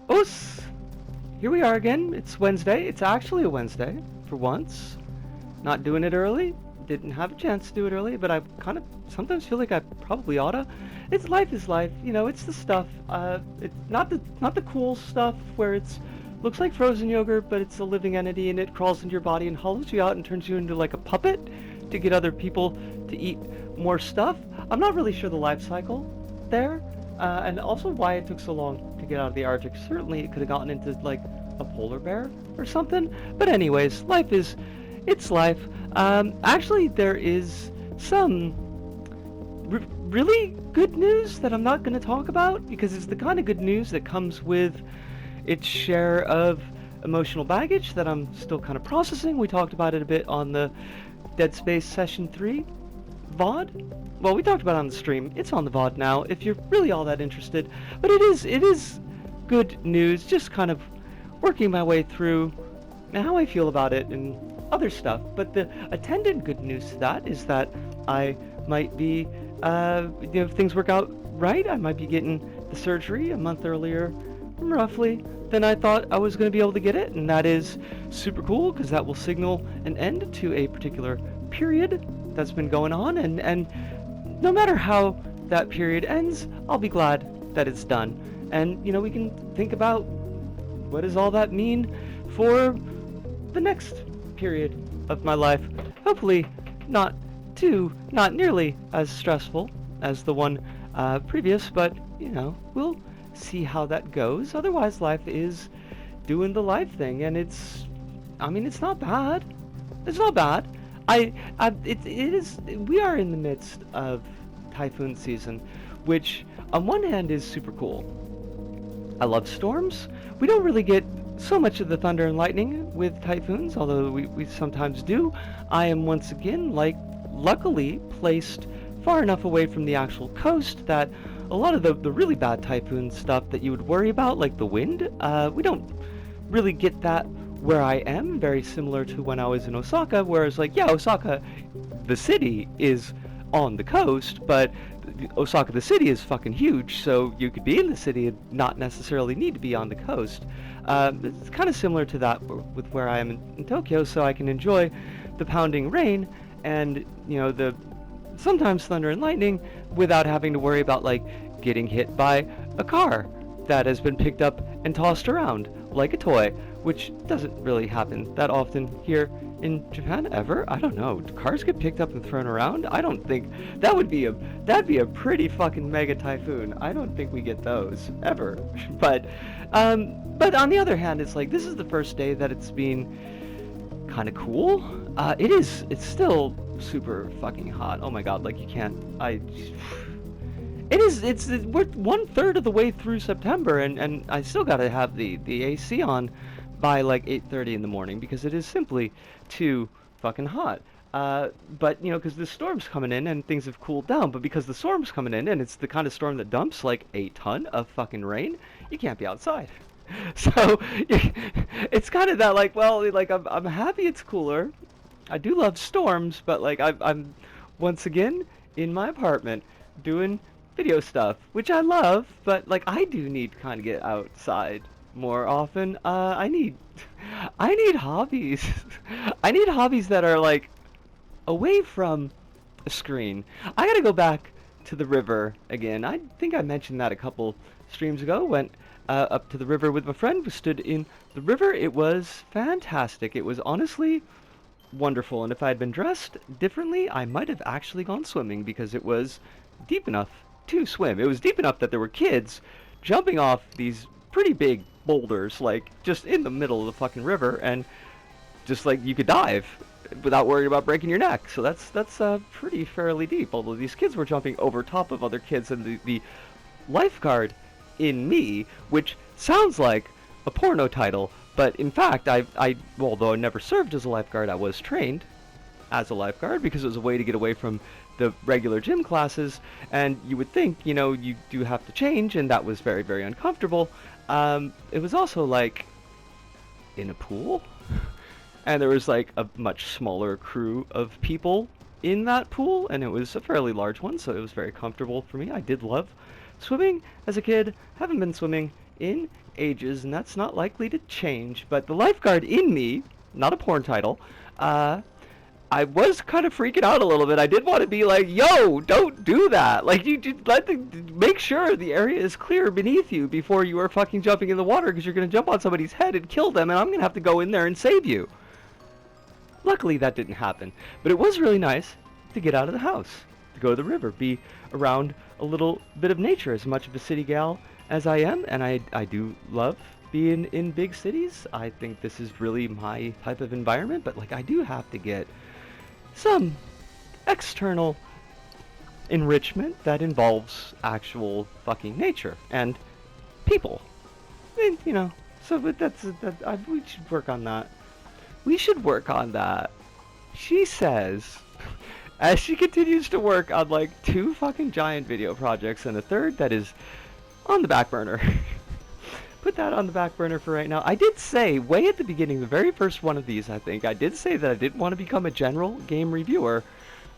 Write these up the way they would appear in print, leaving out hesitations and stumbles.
Us! Here we are again. It's Wednesday. It's actually a Wednesday, for once. Not doing it early. Didn't have a chance to do it early, but I kind of sometimes feel like I probably oughta. It's life is life, you know. It's the stuff. It's not the cool stuff where it's looks like frozen yogurt, but it's a living entity and it crawls into your body and hollows you out and turns you into like a puppet to get other people to eat more stuff. I'm not really sure the life cycle there, and also why it took so long to get out of the Arctic. Certainly, it could have gotten into like a polar bear or something. But anyways, it's life. Actually, there is some really good news that I'm not going to talk about because it's the kind of good news that comes with its share of emotional baggage that I'm still kind of processing. We talked about it a bit on the Dead Space Session 3 VOD. Well, we talked about it on the stream. It's on the VOD now if you're really all that interested. But it is good news, just kind of working my way through how I feel about it and other stuff. But the attendant good news to that is that I might be, if things work out right, I might be getting the surgery a month earlier, roughly, than I thought I was going to be able to get it. And that is super cool because that will signal an end to a particular period that's been going on. And no matter how that period ends, I'll be glad that it's done. And, you know, we can think about what does all that mean for the next period of my life. Hopefully not nearly as stressful as the one previous, but, you know, we'll see how that goes. Otherwise, life is doing the life thing, and it's not bad. It's not bad. It is. We are in the midst of typhoon season, which on one hand is super cool. I love storms. We don't really get so much of the thunder and lightning with typhoons, although we sometimes do. I am once again, luckily placed far enough away from the actual coast that a lot of the really bad typhoon stuff that you would worry about, like the wind, we don't really get that where I am. Very similar to when I was in Osaka, whereas Osaka, the city, is on the coast, but Osaka, the city, is fucking huge, so you could be in the city and not necessarily need to be on the coast. It's kind of similar to that with where I am in Tokyo, so I can enjoy the pounding rain and, you know, the sometimes thunder and lightning without having to worry about, like, getting hit by a car that has been picked up and tossed around like a toy, which doesn't really happen that often here in Japan ever. I don't know. Do cars get picked up and thrown around? I don't think that'd be a pretty fucking mega typhoon. I don't think we get those ever. But on the other hand, it's like this is the first day that it's been kind of cool. It's still super fucking hot. Oh my god, like you can't. We're 1/3 of the way through September, and I still gotta have the AC on by like 8:30 in the morning because it is simply too fucking hot. But you know, because the storm's coming in and things have cooled down, but because the storm's coming in and it's the kind of storm that dumps like a ton of fucking rain, you can't be outside. So it's kind of that I'm happy it's cooler. I do love storms, but like I'm once again in my apartment doing video stuff, which I love, but like I do need to kind of get outside more often. I need hobbies. I need hobbies that are like away from a screen. I gotta go back to the river again. I think I mentioned that a couple streams ago. Went up to the river with my friend. We stood in the river. It was fantastic. It was honestly wonderful. And if I had been dressed differently, I might have actually gone swimming because it was deep enough to swim. It was deep enough that there were kids jumping off these pretty big boulders, like just in the middle of the fucking river, and just like you could dive without worrying about breaking your neck. So that's pretty fairly deep. Although these kids were jumping over top of other kids, and the lifeguard in me, which sounds like a porno title, but in fact although I never served as a lifeguard, I was trained as a lifeguard because it was a way to get away from the regular gym classes, and you would think, you know, you do have to change, and that was very, very uncomfortable. It was also like in a pool, and there was like a much smaller crew of people in that pool, and it was a fairly large one, so it was very comfortable for me. I did love swimming as a kid. Haven't been swimming in ages, and that's not likely to change. But the lifeguard in me, not a porn title, I was kind of freaking out a little bit. I did want to be like, yo, don't do that. Like, you make sure the area is clear beneath you before you are fucking jumping in the water, because you're going to jump on somebody's head and kill them, and I'm going to have to go in there and save you. Luckily, that didn't happen. But it was really nice to get out of the house, to go to the river, be around a little bit of nature. As much of a city gal as I am, and I do love being in big cities. I think this is really my type of environment, but like, I do have to get some external enrichment that involves actual fucking nature and people. And, you know, so but we should work on that. We should work on that. She says, as she continues to work on like 2 fucking giant video projects and a third that is on the back burner. Put that on the back burner for right now. I did say way at the beginning, the very first one of these, I think, I did say that I didn't want to become a general game reviewer.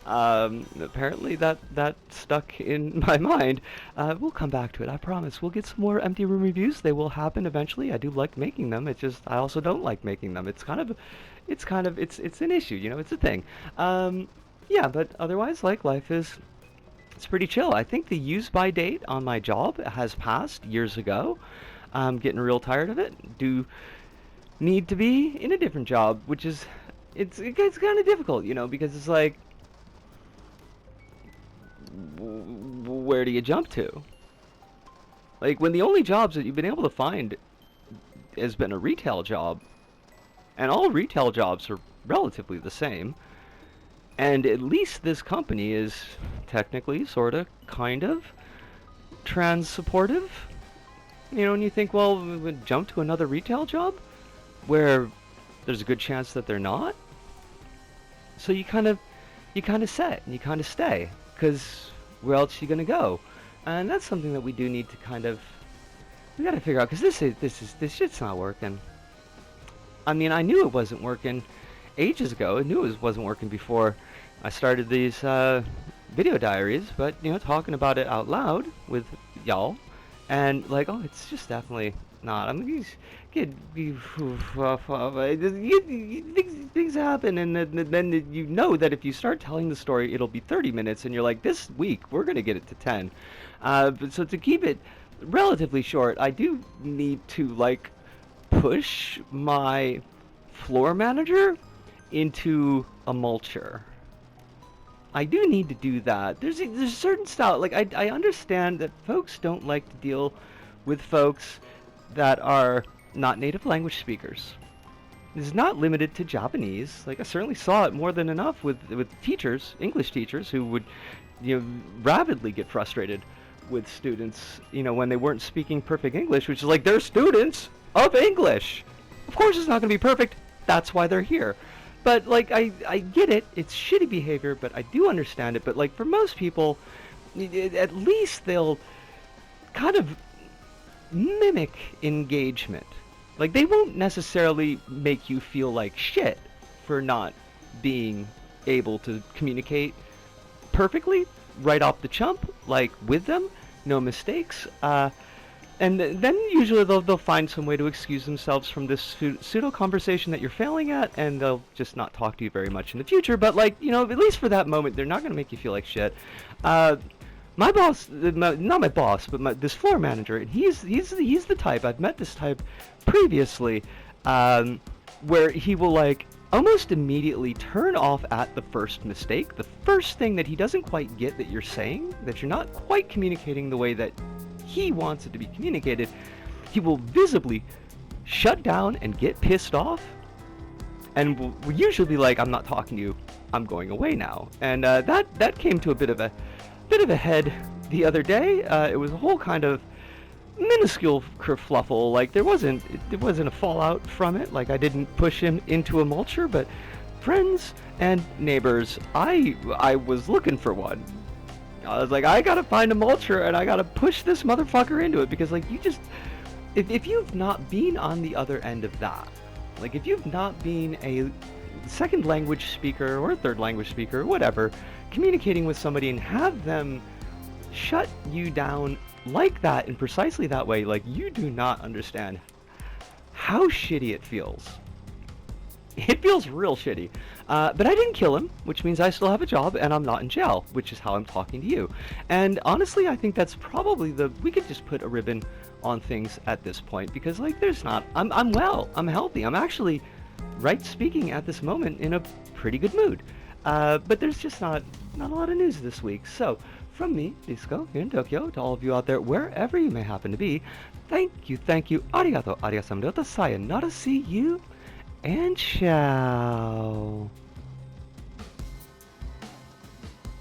Apparently that stuck in my mind. We'll come back to it, I promise. We'll get some more empty room reviews. They will happen eventually. I do like making them. It's just I also don't like making them. It's an issue, you know, it's a thing. Yeah, but otherwise, like, life is, it's pretty chill. I think the use by date on my job has passed years ago. I'm getting real tired of it. Do need to be in a different job, which is, it's kind of difficult, you know, because it's like, where do you jump to? Like, when the only jobs that you've been able to find has been a retail job, and all retail jobs are relatively the same, and at least this company is technically, sorta, kind of trans supportive. You know, and you think, well, we would jump to another retail job where there's a good chance that they're not. So you kind of set and you kind of stay, because where else are you gonna go? And that's something that we do need to we gotta figure out, because this shit's not working. I mean, I knew it wasn't working ages ago. I knew it wasn't working before I started these video diaries, but you know, talking about it out loud with y'all. And like, oh, it's just definitely not. I mean, things happen, and then you know that if you start telling the story, it'll be 30 minutes, and you're like, this week we're gonna get it to 10. But so to keep it relatively short, I do need to like push my floor manager into a mulcher. I do need to do that. There's a certain style, like, I understand that folks don't like to deal with folks that are not native language speakers. This is not limited to Japanese. Like, I certainly saw it more than enough with teachers, English teachers, who would, you know, rapidly get frustrated with students, you know, when they weren't speaking perfect English, which is like, they're students of English. Of course it's not going to be perfect. That's why they're here. But, like, I get it. It's shitty behavior, but I do understand it. But, like, for most people, at least they'll kind of mimic engagement. Like, they won't necessarily make you feel like shit for not being able to communicate perfectly right off the jump, like, with them, no mistakes. And then usually they'll find some way to excuse themselves from this pseudo conversation that you're failing at, and they'll just not talk to you very much in the future. But, like, you know, at least for that moment, they're not going to make you feel like shit. My boss, not my boss, but this floor manager, and he's the type, I've met this type previously, where he will, like, almost immediately turn off at the first mistake, the first thing that he doesn't quite get that you're saying, that you're not quite communicating the way that he wants it to be communicated. He will visibly shut down and get pissed off, and will usually be like, I'm not talking to you, I'm going away now. And that came to a bit of a head the other day. It was a whole kind of minuscule kerfluffle. Like, there wasn't a fallout from it. Like, I didn't push him into a mulcher, but friends and neighbors, I was looking for one. I was like, I gotta find a mulcher and I gotta push this motherfucker into it, because, like, you just, if you've not been on the other end of that, like, if you've not been a second language speaker or a third language speaker or whatever, communicating with somebody and have them shut you down like that in precisely that way, like, you do not understand how shitty it feels. It feels real shitty. But I didn't kill him, which means I still have a job and I'm not in jail, which is how I'm talking to you. And honestly, I think that's probably we could just put a ribbon on things at this point, because like there's not, I'm well, I'm healthy, I'm actually, right speaking at this moment, in a pretty good mood. But there's just not a lot of news this week. So from me, Disco, here in Tokyo, to all of you out there, wherever you may happen to be, thank you, arigato, arigasamdota, sayonara, see you, and ciao.